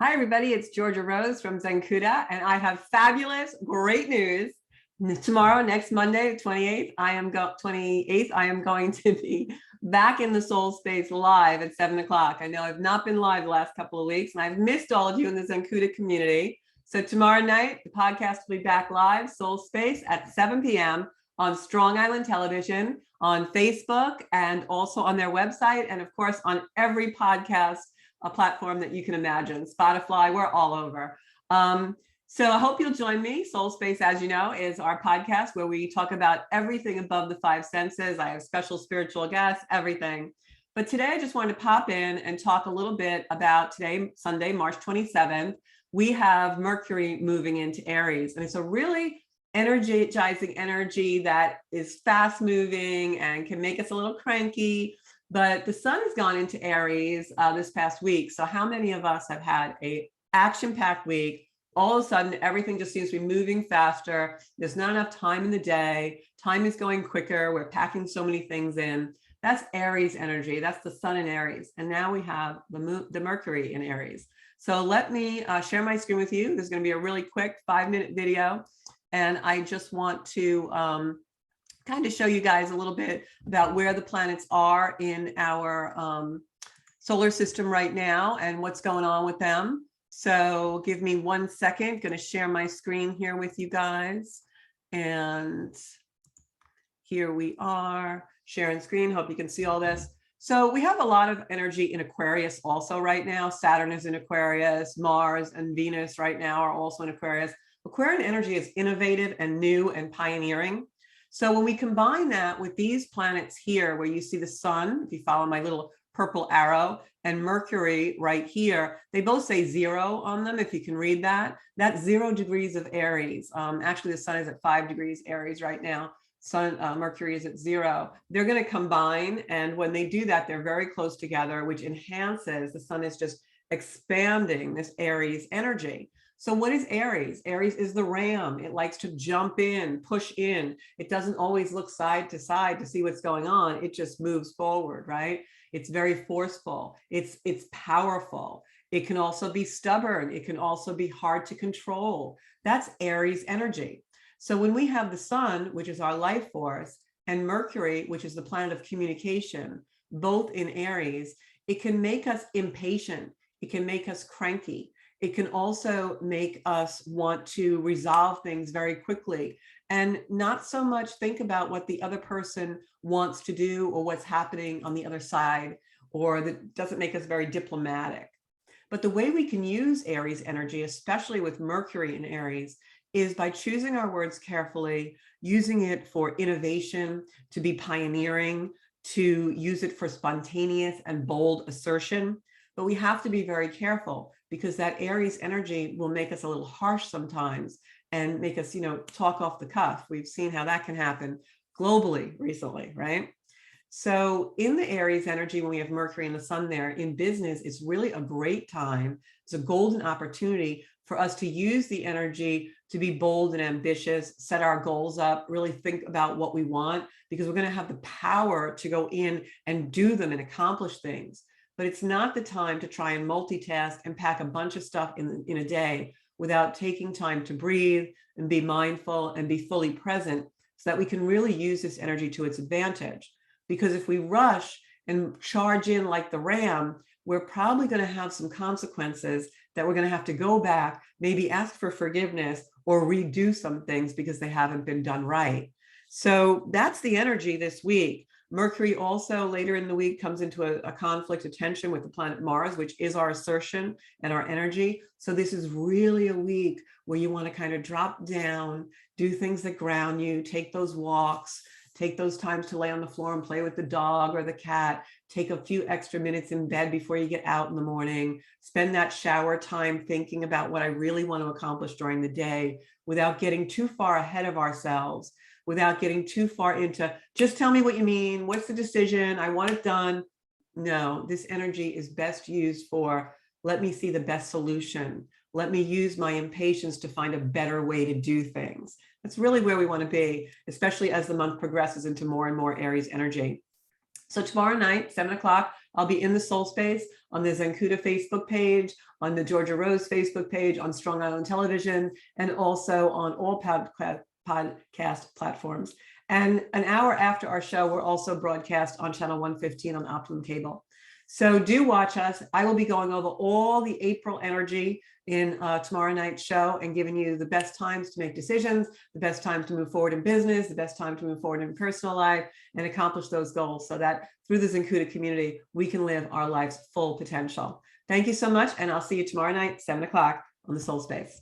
Hi, everybody. It's Georgia Rose from Zenkuda, and I have fabulous, great news. Tomorrow, next Monday, 28th, I am going to be back in the soul space live at 7 o'clock. I know I've not been live the last couple of weeks, and I've missed all of you in the Zenkuda community. So tomorrow night, the podcast will be back live, Soul Space, at 7 p.m. on Strong Island Television, on Facebook, and also on their website, and of course on every podcast a platform that you can imagine. Spotify, we're all over. So I hope you'll join me. Soul Space, as you know, is our podcast where we talk about everything above the five senses. I have special spiritual guests, everything. But today I just wanted to pop in and talk a little bit about today, Sunday, March 27th. We have Mercury moving into Aries, and it's a really energizing energy that is fast moving and can make us a little cranky. But the sun has gone into Aries this past week. So how many of us have had a action-packed week? All of a sudden, everything just seems to be moving faster. There's not enough time in the day. Time is going quicker. We're packing so many things in. That's Aries energy. That's the sun in Aries. And now we have the Mercury in Aries. So let me share my screen with you. This is going to be a really quick 5-minute video. And I just want to kind of show you guys a little bit about where the planets are in our solar system right now and what's going on with them. So give me 1 second. Going to share my screen here with you guys. And here we are, sharing screen. Hope you can see all this. So we have a lot of energy in Aquarius also right now. Saturn is in Aquarius, Mars and Venus right now are also in Aquarius. Aquarian energy is innovative and new and pioneering. So when we combine that with these planets here, where you see the sun, if you follow my little purple arrow, and Mercury right here, they both say 0 on them, if you can read that. That's 0 degrees of Aries. Actually, the sun is at 5 degrees Aries right now. Mercury is at 0. They're going to combine, and when they do that, they're very close together, which enhances, the sun is just expanding this Aries energy. So what is Aries? Aries is the ram. It likes to jump in, push in. It doesn't always look side to side to see what's going on. It just moves forward, right? It's very forceful. It's powerful. It can also be stubborn. It can also be hard to control. That's Aries energy. So when we have the sun, which is our life force, and Mercury, which is the planet of communication, both in Aries, it can make us impatient. It can make us cranky. It can also make us want to resolve things very quickly and not so much think about what the other person wants to do or what's happening on the other side, or that doesn't make us very diplomatic. But the way we can use Aries energy, especially with Mercury in Aries, is by choosing our words carefully, using it for innovation, to be pioneering, to use it for spontaneous and bold assertion. But we have to be very careful, because that Aries energy will make us a little harsh sometimes and make us, talk off the cuff. We've seen how that can happen globally recently, right? So in the Aries energy, when we have Mercury and the sun there, in business, it's really a great time. It's a golden opportunity for us to use the energy to be bold and ambitious, set our goals up, really think about what we want, because we're going to have the power to go in and do them and accomplish things. But it's not the time to try and multitask and pack a bunch of stuff in a day without taking time to breathe and be mindful and be fully present, so that we can really use this energy to its advantage. Because if we rush and charge in like the ram, we're probably going to have some consequences that we're going to have to go back, maybe ask for forgiveness or redo some things because they haven't been done right. So that's the energy this week. Mercury also later in the week comes into a conflict, a tension with the planet Mars, which is our assertion and our energy. So this is really a week where you want to kind of drop down, do things that ground you, take those walks, take those times to lay on the floor and play with the dog or the cat, take a few extra minutes in bed before you get out in the morning, spend that shower time thinking about what I really want to accomplish during the day without getting too far ahead of ourselves, without getting too far into, just tell me what you mean, what's the decision, I want it done. No, this energy is best used for, let me see the best solution. Let me use my impatience to find a better way to do things. That's really where we want to be, especially as the month progresses into more and more Aries energy. So tomorrow night, 7 o'clock, I'll be in the Soul Space on the Zencuda Facebook page, on the Georgia Rose Facebook page, on Strong Island Television, and also on all podcast platforms. And an hour after our show, we're also broadcast on channel 115 on Optimum Cable. So do watch us. I will be going over all the April energy in tomorrow night's show and giving you the best times to make decisions, the best time to move forward in business, the best time to move forward in personal life and accomplish those goals so that through the Zencuda community, we can live our life's full potential. Thank you so much. And I'll see you tomorrow night, 7 o'clock on the Soul Space.